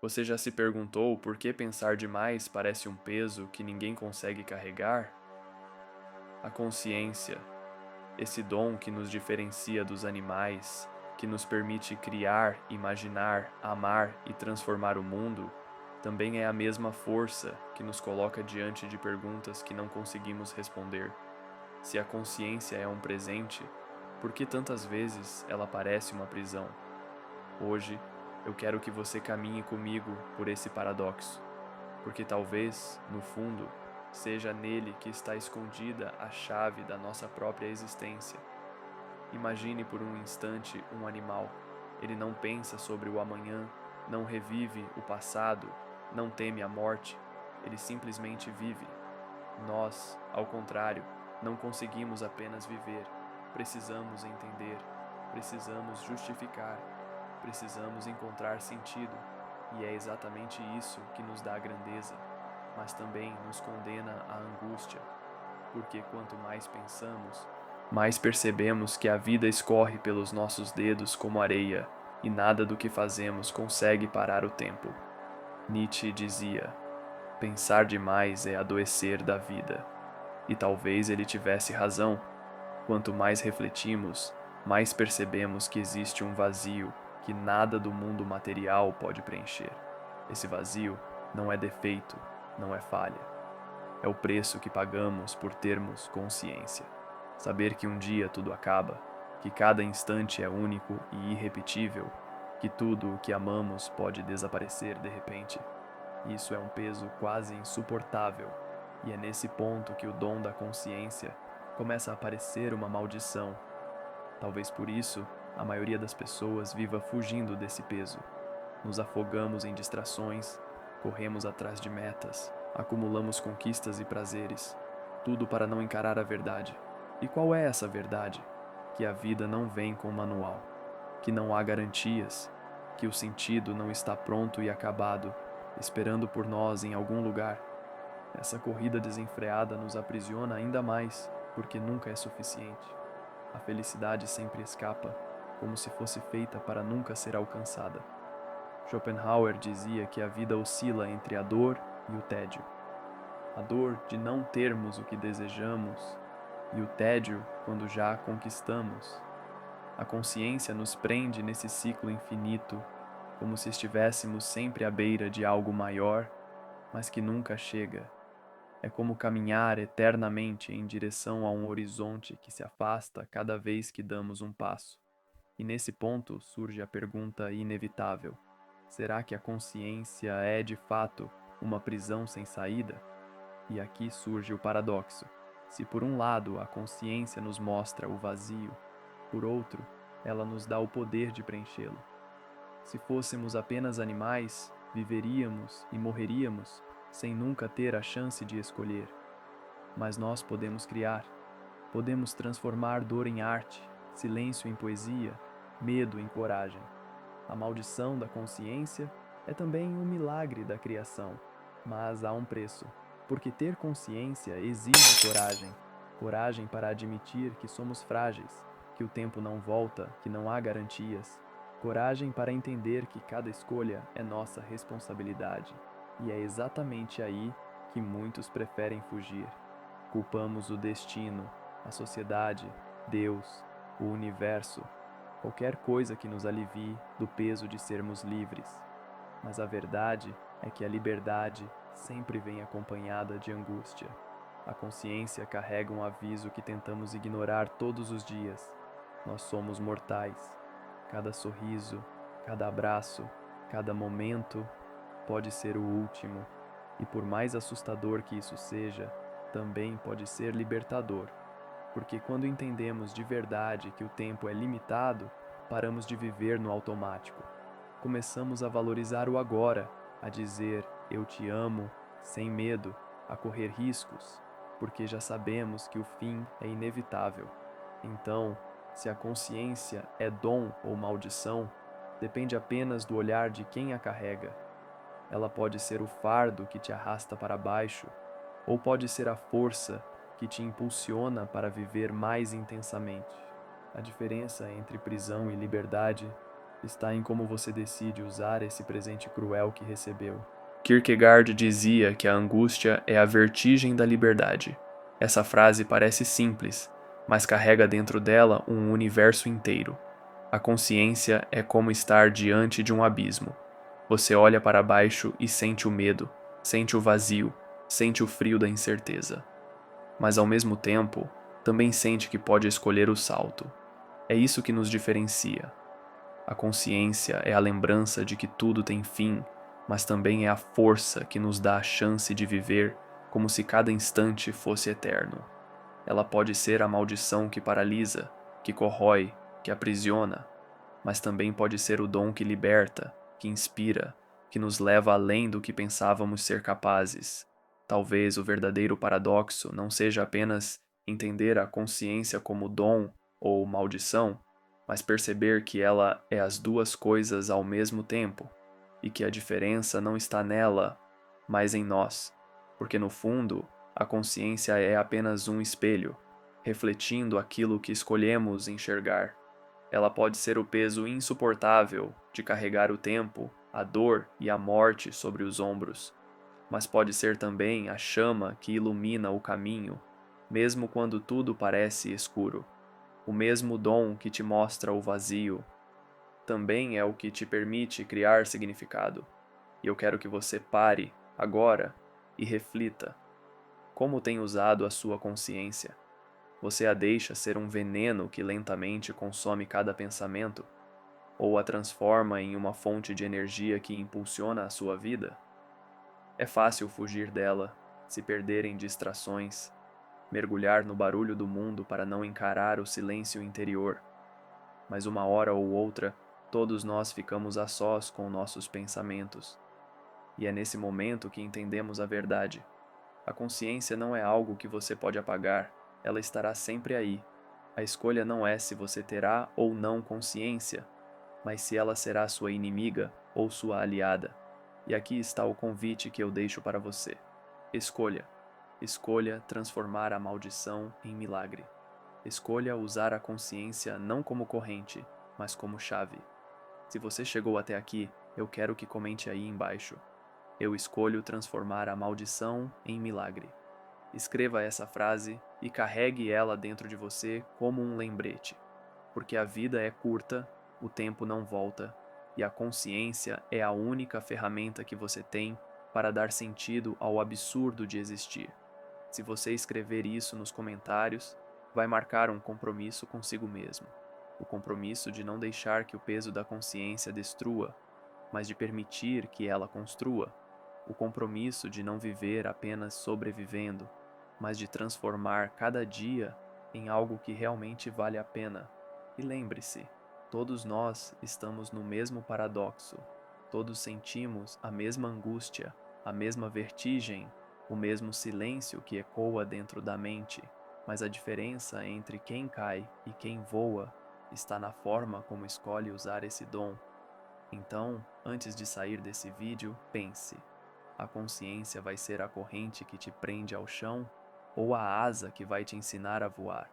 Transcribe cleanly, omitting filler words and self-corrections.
Você já se perguntou por que pensar demais parece um peso que ninguém consegue carregar? A consciência, esse dom que nos diferencia dos animais, que nos permite criar, imaginar, amar e transformar o mundo, também é a mesma força que nos coloca diante de perguntas que não conseguimos responder. Se a consciência é um presente, por que tantas vezes ela parece uma prisão? Hoje, eu quero que você caminhe comigo por esse paradoxo, porque talvez, no fundo, seja nele que está escondida a chave da nossa própria existência. Imagine por um instante um animal. Ele não pensa sobre o amanhã, não revive o passado, não teme a morte, ele simplesmente vive. Nós, ao contrário, não conseguimos apenas viver, precisamos entender, precisamos justificar, precisamos encontrar sentido, e é exatamente isso que nos dá grandeza, mas também nos condena à angústia, porque quanto mais pensamos, mais percebemos que a vida escorre pelos nossos dedos como areia, e nada do que fazemos consegue parar o tempo. Nietzsche dizia: pensar demais é adoecer da vida. E talvez ele tivesse razão. Quanto mais refletimos, mais percebemos que existe um vazio que nada do mundo material pode preencher. Esse vazio não é defeito, não é falha. É o preço que pagamos por termos consciência. Saber que um dia tudo acaba, que cada instante é único e irrepetível, que tudo o que amamos pode desaparecer de repente. Isso é um peso quase insuportável, e é nesse ponto que o dom da consciência começa a parecer uma maldição. Talvez por isso a maioria das pessoas viva fugindo desse peso. Nos afogamos em distrações, corremos atrás de metas, acumulamos conquistas e prazeres, tudo para não encarar a verdade. E qual é essa verdade? Que a vida não vem com manual, que não há garantias, que o sentido não está pronto e acabado, esperando por nós em algum lugar. Essa corrida desenfreada nos aprisiona ainda mais, porque nunca é suficiente. A felicidade sempre escapa, como se fosse feita para nunca ser alcançada. Schopenhauer dizia que a vida oscila entre a dor e o tédio. A dor de não termos o que desejamos e o tédio quando já a conquistamos. A consciência nos prende nesse ciclo infinito, como se estivéssemos sempre à beira de algo maior, mas que nunca chega. É como caminhar eternamente em direção a um horizonte que se afasta cada vez que damos um passo. E nesse ponto surge a pergunta inevitável: será que a consciência é de fato uma prisão sem saída? E aqui surge o paradoxo. Se por um lado a consciência nos mostra o vazio, por outro, ela nos dá o poder de preenchê-lo. Se fôssemos apenas animais, viveríamos e morreríamos sem nunca ter a chance de escolher. Mas nós podemos criar, podemos transformar dor em arte, silêncio em poesia, medo em coragem. A maldição da consciência é também um milagre da criação, mas há um preço, porque ter consciência exige coragem, coragem para admitir que somos frágeis, que o tempo não volta, que não há garantias, coragem para entender que cada escolha é nossa responsabilidade. E é exatamente aí que muitos preferem fugir. Culpamos o destino, a sociedade, Deus, o universo, qualquer coisa que nos alivie do peso de sermos livres. Mas a verdade é que a liberdade sempre vem acompanhada de angústia. A consciência carrega um aviso que tentamos ignorar todos os dias. Nós somos mortais. Cada sorriso, cada abraço, cada momento pode ser o último. E por mais assustador que isso seja, também pode ser libertador. Porque quando entendemos de verdade que o tempo é limitado, paramos de viver no automático. Começamos a valorizar o agora, a dizer eu te amo, sem medo, a correr riscos, porque já sabemos que o fim é inevitável. Então, se a consciência é dom ou maldição, depende apenas do olhar de quem a carrega. Ela pode ser o fardo que te arrasta para baixo, ou pode ser a força que te impulsiona para viver mais intensamente. A diferença entre prisão e liberdade Está em como você decide usar esse presente cruel que recebeu. Kierkegaard dizia que a angústia é a vertigem da liberdade. Essa frase parece simples, mas carrega dentro dela um universo inteiro. A consciência é como estar diante de um abismo. Você olha para baixo e sente o medo, sente o vazio, sente o frio da incerteza. Mas ao mesmo tempo, também sente que pode escolher o salto. É isso que nos diferencia. A consciência é a lembrança de que tudo tem fim, mas também é a força que nos dá a chance de viver como se cada instante fosse eterno. Ela pode ser a maldição que paralisa, que corrói, que aprisiona, mas também pode ser o dom que liberta, que inspira, que nos leva além do que pensávamos ser capazes. Talvez o verdadeiro paradoxo não seja apenas entender a consciência como dom ou maldição, mas perceber que ela é as duas coisas ao mesmo tempo, e que a diferença não está nela, mas em nós, porque no fundo, a consciência é apenas um espelho, refletindo aquilo que escolhemos enxergar. Ela pode ser o peso insuportável de carregar o tempo, a dor e a morte sobre os ombros, mas pode ser também a chama que ilumina o caminho, mesmo quando tudo parece escuro. O mesmo dom que te mostra o vazio também é o que te permite criar significado. E eu quero que você pare agora e reflita: como tem usado a sua consciência? Você a deixa ser um veneno que lentamente consome cada pensamento? Ou a transforma em uma fonte de energia que impulsiona a sua vida? É fácil fugir dela, se perder em distrações, mergulhar no barulho do mundo para não encarar o silêncio interior. Mas uma hora ou outra, todos nós ficamos a sós com nossos pensamentos. E é nesse momento que entendemos a verdade. A consciência não é algo que você pode apagar, ela estará sempre aí. A escolha não é se você terá ou não consciência, mas se ela será sua inimiga ou sua aliada. E aqui está o convite que eu deixo para você. Escolha. Escolha transformar a maldição em milagre. Escolha usar a consciência não como corrente, mas como chave. Se você chegou até aqui, eu quero que comente aí embaixo: eu escolho transformar a maldição em milagre. Escreva essa frase e carregue ela dentro de você como um lembrete, porque a vida é curta, o tempo não volta, e a consciência é a única ferramenta que você tem para dar sentido ao absurdo de existir. Se você escrever isso nos comentários, vai marcar um compromisso consigo mesmo. O compromisso de não deixar que o peso da consciência destrua, mas de permitir que ela construa. O compromisso de não viver apenas sobrevivendo, mas de transformar cada dia em algo que realmente vale a pena. E lembre-se, todos nós estamos no mesmo paradoxo. Todos sentimos a mesma angústia, a mesma vertigem, o mesmo silêncio que ecoa dentro da mente, mas a diferença entre quem cai e quem voa está na forma como escolhe usar esse dom. Então, antes de sair desse vídeo, pense: a consciência vai ser a corrente que te prende ao chão ou a asa que vai te ensinar a voar?